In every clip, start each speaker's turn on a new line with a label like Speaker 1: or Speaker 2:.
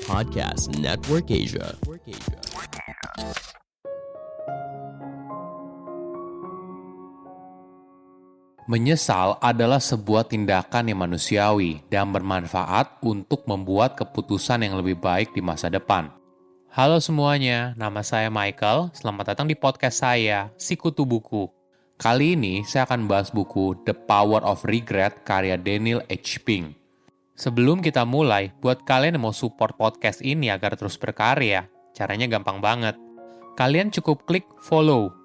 Speaker 1: Podcast Network Asia.
Speaker 2: Menyesal adalah sebuah tindakan yang manusiawi dan bermanfaat untuk membuat keputusan yang lebih baik di masa depan. Halo semuanya, nama saya Michael. Selamat datang di podcast saya, Sikutu Buku. Kali ini saya akan bahas buku The Power of Regret karya Daniel H. Pink. Sebelum kita mulai, buat kalian yang mau support podcast ini agar terus berkarya, caranya gampang banget. Kalian cukup klik follow.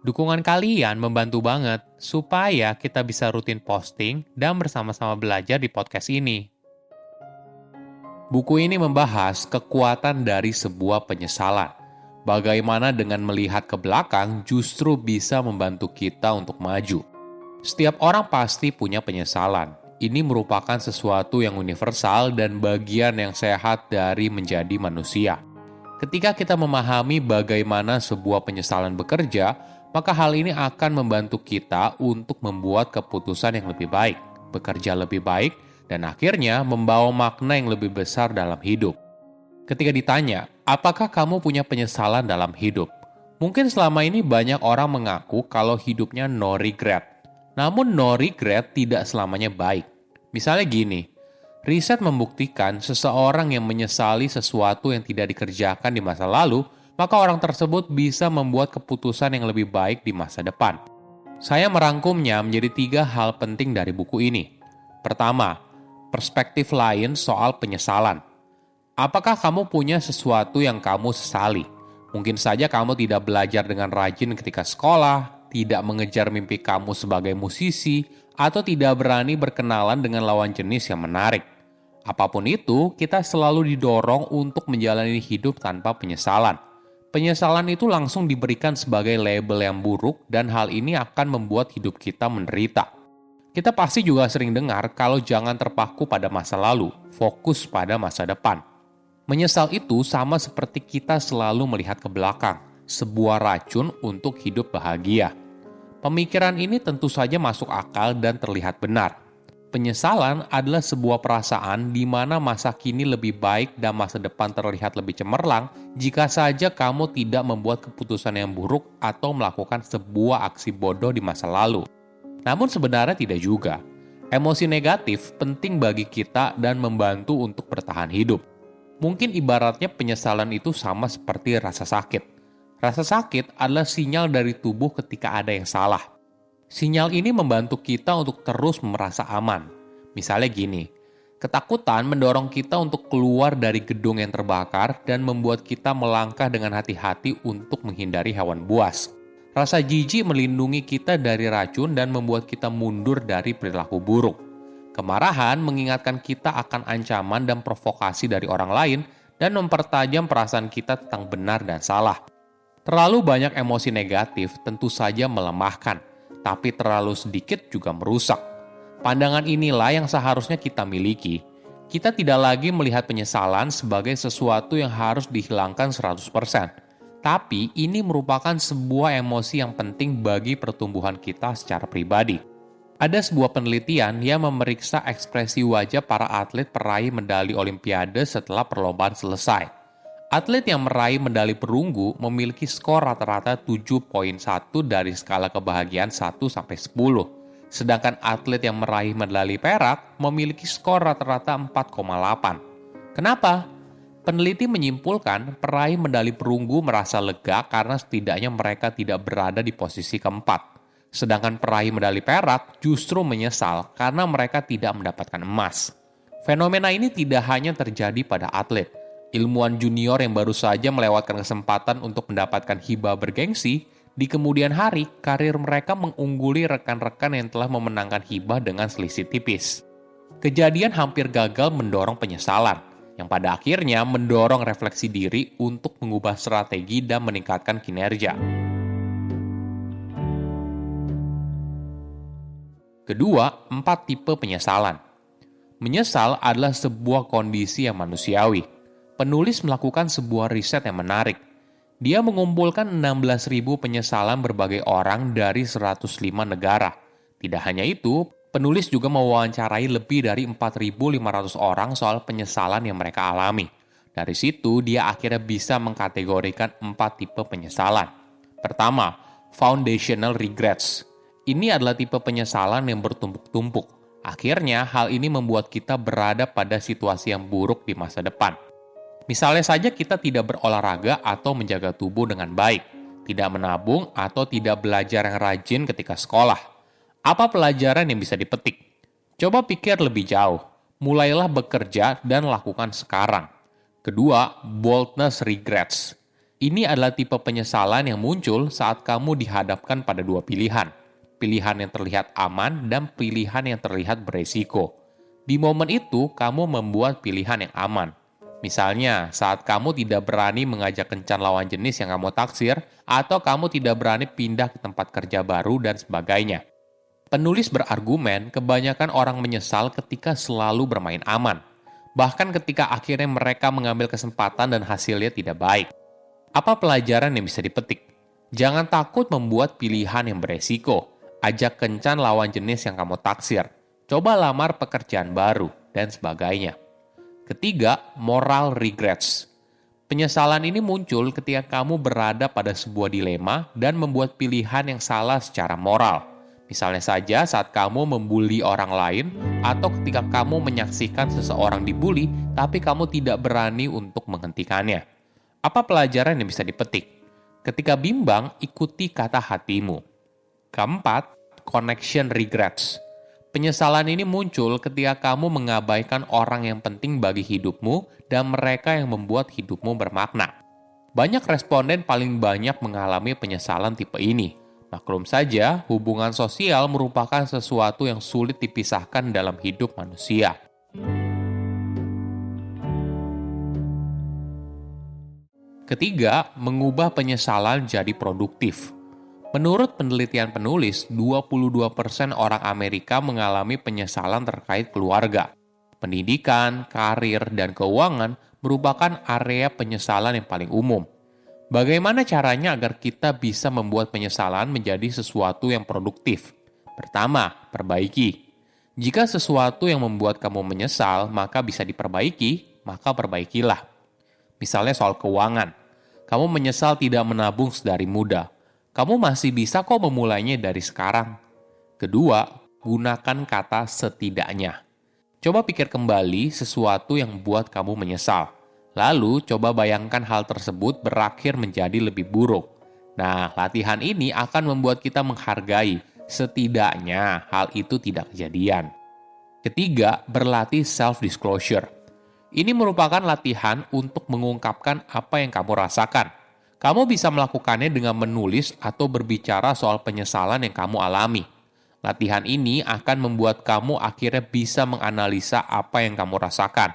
Speaker 2: Dukungan kalian membantu banget supaya kita bisa rutin posting dan bersama-sama belajar di podcast ini. Buku ini membahas kekuatan dari sebuah penyesalan. Bagaimana dengan melihat ke belakang justru bisa membantu kita untuk maju. Setiap orang pasti punya penyesalan. Ini merupakan sesuatu yang universal dan bagian yang sehat dari menjadi manusia. Ketika kita memahami bagaimana sebuah penyesalan bekerja, maka hal ini akan membantu kita untuk membuat keputusan yang lebih baik, bekerja lebih baik, dan akhirnya membawa makna yang lebih besar dalam hidup. Ketika ditanya, apakah kamu punya penyesalan dalam hidup? Mungkin selama ini banyak orang mengaku kalau hidupnya no regret. Namun no regret tidak selamanya baik. Misalnya gini, riset membuktikan seseorang yang menyesali sesuatu yang tidak dikerjakan di masa lalu, maka orang tersebut bisa membuat keputusan yang lebih baik di masa depan. Saya merangkumnya menjadi 3 hal penting dari buku ini. Pertama, perspektif lain soal penyesalan. Apakah kamu punya sesuatu yang kamu sesali? Mungkin saja kamu tidak belajar dengan rajin ketika sekolah, tidak mengejar mimpi kamu sebagai musisi, atau tidak berani berkenalan dengan lawan jenis yang menarik. Apapun itu, kita selalu didorong untuk menjalani hidup tanpa penyesalan. Penyesalan itu langsung diberikan sebagai label yang buruk dan hal ini akan membuat hidup kita menderita. Kita pasti juga sering dengar kalau jangan terpaku pada masa lalu, fokus pada masa depan. Menyesal itu sama seperti kita selalu melihat ke belakang, sebuah racun untuk hidup bahagia. Pemikiran ini tentu saja masuk akal dan terlihat benar. Penyesalan adalah sebuah perasaan di mana masa kini lebih baik dan masa depan terlihat lebih cemerlang jika saja kamu tidak membuat keputusan yang buruk atau melakukan sebuah aksi bodoh di masa lalu. Namun sebenarnya tidak juga. Emosi negatif penting bagi kita dan membantu untuk bertahan hidup. Mungkin ibaratnya penyesalan itu sama seperti rasa sakit. Rasa sakit adalah sinyal dari tubuh ketika ada yang salah. Sinyal ini membantu kita untuk terus merasa aman. Misalnya gini, ketakutan mendorong kita untuk keluar dari gedung yang terbakar dan membuat kita melangkah dengan hati-hati untuk menghindari hewan buas. Rasa jijik melindungi kita dari racun dan membuat kita mundur dari perilaku buruk. Kemarahan mengingatkan kita akan ancaman dan provokasi dari orang lain dan mempertajam perasaan kita tentang benar dan salah. Terlalu banyak emosi negatif tentu saja melemahkan, tapi terlalu sedikit juga merusak. Pandangan inilah yang seharusnya kita miliki. Kita tidak lagi melihat penyesalan sebagai sesuatu yang harus dihilangkan 100%. Tapi ini merupakan sebuah emosi yang penting bagi pertumbuhan kita secara pribadi. Ada sebuah penelitian yang memeriksa ekspresi wajah para atlet peraih medali Olimpiade setelah perlombaan selesai. Atlet yang meraih medali perunggu memiliki skor rata-rata 7,1 dari skala kebahagiaan 1-10. Sedangkan atlet yang meraih medali perak memiliki skor rata-rata 4,8. Kenapa? Peneliti menyimpulkan peraih medali perunggu merasa lega karena setidaknya mereka tidak berada di posisi keempat. Sedangkan peraih medali perak justru menyesal karena mereka tidak mendapatkan emas. Fenomena ini tidak hanya terjadi pada atlet. Ilmuwan junior yang baru saja melewatkan kesempatan untuk mendapatkan hibah bergengsi, di kemudian hari karir mereka mengungguli rekan-rekan yang telah memenangkan hibah dengan selisih tipis. Kejadian hampir gagal mendorong penyesalan, yang pada akhirnya mendorong refleksi diri untuk mengubah strategi dan meningkatkan kinerja. Kedua, 4 tipe penyesalan. Menyesal adalah sebuah kondisi yang manusiawi. Penulis melakukan sebuah riset yang menarik. Dia mengumpulkan 16.000 penyesalan berbagai orang dari 105 negara. Tidak hanya itu, Penulis juga mewawancarai lebih dari 4.500 orang soal penyesalan yang mereka alami. Dari situ, dia akhirnya bisa mengkategorikan 4 tipe penyesalan. Pertama, foundational regrets. Ini adalah tipe penyesalan yang bertumpuk-tumpuk. Akhirnya, hal ini membuat kita berada pada situasi yang buruk di masa depan. Misalnya saja kita tidak berolahraga atau menjaga tubuh dengan baik, tidak menabung atau tidak belajar yang rajin ketika sekolah. Apa pelajaran yang bisa dipetik? Coba pikir lebih jauh. Mulailah bekerja dan lakukan sekarang. Kedua, boldness regrets. Ini adalah tipe penyesalan yang muncul saat kamu dihadapkan pada dua pilihan. Pilihan yang terlihat aman dan pilihan yang terlihat beresiko. Di momen itu, kamu membuat pilihan yang aman. Misalnya, saat kamu tidak berani mengajak kencan lawan jenis yang kamu taksir, atau kamu tidak berani pindah ke tempat kerja baru dan sebagainya. Penulis berargumen kebanyakan orang menyesal ketika selalu bermain aman. Bahkan ketika akhirnya mereka mengambil kesempatan dan hasilnya tidak baik. Apa pelajaran yang bisa dipetik? Jangan takut membuat pilihan yang beresiko. Ajak kencan lawan jenis yang kamu taksir. Coba lamar pekerjaan baru, dan sebagainya. Ketiga, moral regrets. Penyesalan ini muncul ketika kamu berada pada sebuah dilema dan membuat pilihan yang salah secara moral. Misalnya saja saat kamu membuli orang lain atau ketika kamu menyaksikan seseorang dibuli tapi kamu tidak berani untuk menghentikannya. Apa pelajaran yang bisa dipetik? Ketika bimbang, ikuti kata hatimu. Keempat, connection regrets. Penyesalan ini muncul ketika kamu mengabaikan orang yang penting bagi hidupmu dan mereka yang membuat hidupmu bermakna. Banyak responden paling banyak mengalami penyesalan tipe ini. Maklum saja, hubungan sosial merupakan sesuatu yang sulit dipisahkan dalam hidup manusia. Ketiga, mengubah penyesalan jadi produktif. Menurut penelitian penulis, 22% orang Amerika mengalami penyesalan terkait keluarga. Pendidikan, karir, dan keuangan merupakan area penyesalan yang paling umum. Bagaimana caranya agar kita bisa membuat penyesalan menjadi sesuatu yang produktif? Pertama, perbaiki. Jika sesuatu yang membuat kamu menyesal, maka bisa diperbaiki, maka perbaikilah. Misalnya soal keuangan. Kamu menyesal tidak menabung sedari muda. Kamu masih bisa kok memulainya dari sekarang. Kedua, gunakan kata setidaknya. Coba pikir kembali sesuatu yang membuat kamu menyesal. Lalu, coba bayangkan hal tersebut berakhir menjadi lebih buruk. Nah, latihan ini akan membuat kita menghargai, setidaknya hal itu tidak kejadian. Ketiga, berlatih self-disclosure. Ini merupakan latihan untuk mengungkapkan apa yang kamu rasakan. Kamu bisa melakukannya dengan menulis atau berbicara soal penyesalan yang kamu alami. Latihan ini akan membuat kamu akhirnya bisa menganalisa apa yang kamu rasakan.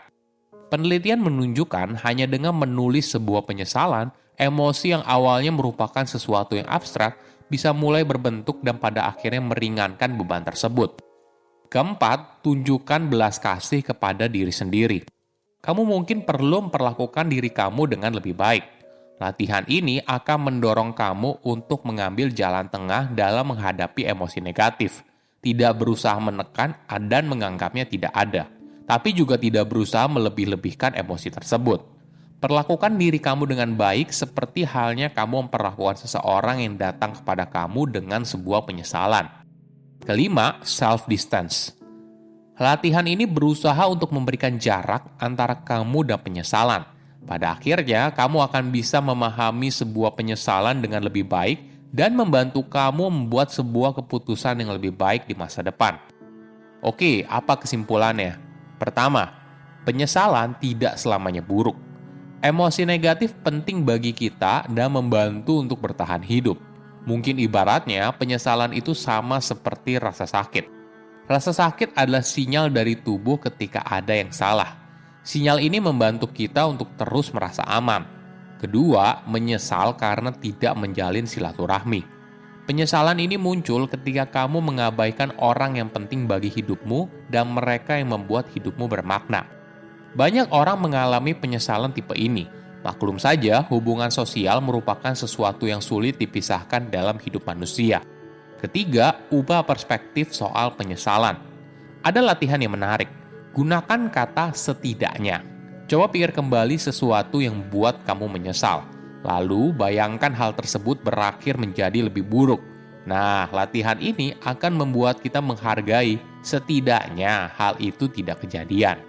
Speaker 2: Penelitian menunjukkan hanya dengan menulis sebuah penyesalan, emosi yang awalnya merupakan sesuatu yang abstrak bisa mulai berbentuk dan pada akhirnya meringankan beban tersebut. Keempat, tunjukkan belas kasih kepada diri sendiri. Kamu mungkin perlu memperlakukan diri kamu dengan lebih baik. Latihan ini akan mendorong kamu untuk mengambil jalan tengah dalam menghadapi emosi negatif. Tidak berusaha menekan dan menganggapnya tidak ada. Tapi juga tidak berusaha melebih-lebihkan emosi tersebut. Perlakukan diri kamu dengan baik seperti halnya kamu memperlakukan seseorang yang datang kepada kamu dengan sebuah penyesalan. Kelima, self-distance. Latihan ini berusaha untuk memberikan jarak antara kamu dan penyesalan. Pada akhirnya, kamu akan bisa memahami sebuah penyesalan dengan lebih baik dan membantu kamu membuat sebuah keputusan yang lebih baik di masa depan. Oke, apa kesimpulannya? Pertama, penyesalan tidak selamanya buruk. Emosi negatif penting bagi kita dan membantu untuk bertahan hidup. Mungkin ibaratnya penyesalan itu sama seperti rasa sakit. Rasa sakit adalah sinyal dari tubuh ketika ada yang salah. Sinyal ini membantu kita untuk terus merasa aman. Kedua, menyesal karena tidak menjalin silaturahmi. Penyesalan ini muncul ketika kamu mengabaikan orang yang penting bagi hidupmu dan mereka yang membuat hidupmu bermakna. Banyak orang mengalami penyesalan tipe ini. Maklum saja, hubungan sosial merupakan sesuatu yang sulit dipisahkan dalam hidup manusia. Ketiga, ubah perspektif soal penyesalan. Ada latihan yang menarik. Gunakan kata setidaknya. Coba pikir kembali sesuatu yang membuat kamu menyesal. Lalu bayangkan hal tersebut berakhir menjadi lebih buruk. Nah, latihan ini akan membuat kita menghargai setidaknya hal itu tidak kejadian.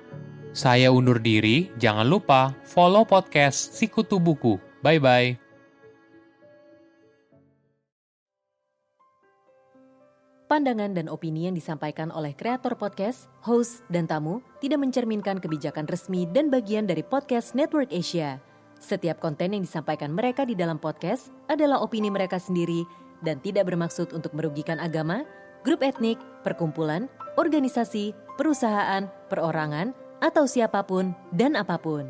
Speaker 2: Saya undur diri, jangan lupa follow podcast Sikutu Buku. Bye-bye.
Speaker 1: Pandangan dan opini yang disampaikan oleh kreator podcast, host, dan tamu tidak mencerminkan kebijakan resmi dan bagian dari Podcast Network Asia. Setiap konten yang disampaikan mereka di dalam podcast adalah opini mereka sendiri dan tidak bermaksud untuk merugikan agama, grup etnik, perkumpulan, organisasi, perusahaan, perorangan, atau siapapun dan apapun.